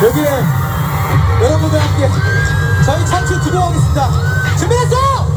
여기에 여러분과 함께 저희 참치 주도하겠습니다. 준비됐어?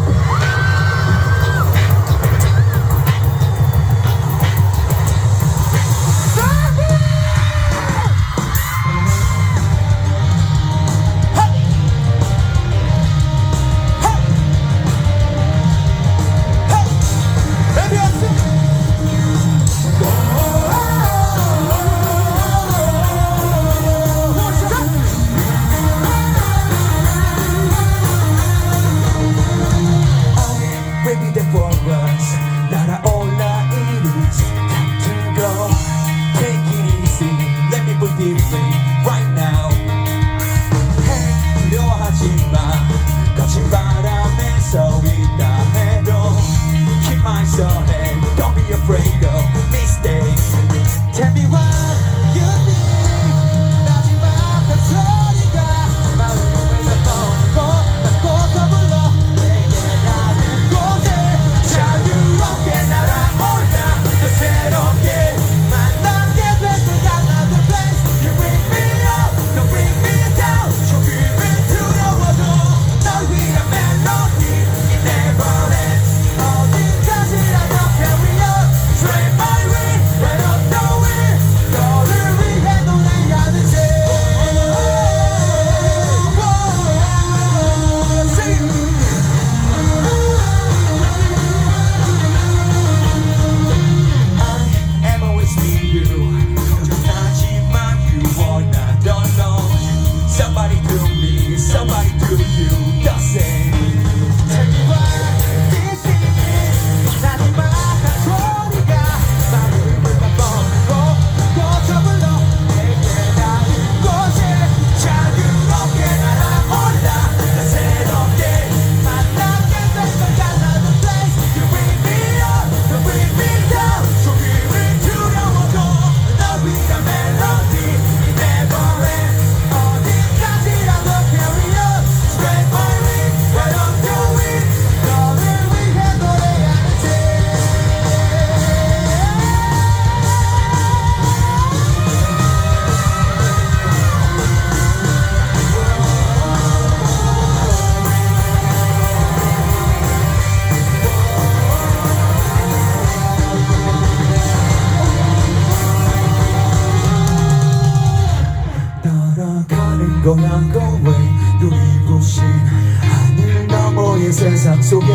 Don't be afraid of mistakes. Tell me what you need. 마지막한 소리가 마음에서 떠오르고 난 꼭 불러 내게 가는 곳에 자유롭게 날아올라 또 새롭게 만나게 될 때가 another place. You bring me up, you bring me down. 조금은 두려워도 널 위한 멜로디 It never ends. 어디까지라도 carry on. Straight my way, right on the way. 너를 위해 노래하는 제 I am always with you. 걱정하지마, you are not alone. Somebody to me, somebody to you, the same. Tell me what this is. 마지막한 소리가 마음을 바꿔놓고 또 불러 내게 가는 곳에 자유롭게 날아올라 나 새롭게 만나게 될 때가 another place. You bring me up, you bring me down. 조금은 두려워도 널 위한 멜로디 It never ends. 어디까지라도 carry on. Spread my wings, right on the wind. 너를 위해 노래하는 제 따라가는 거야 going 눈이 부신 하늘 너머의 세상 속에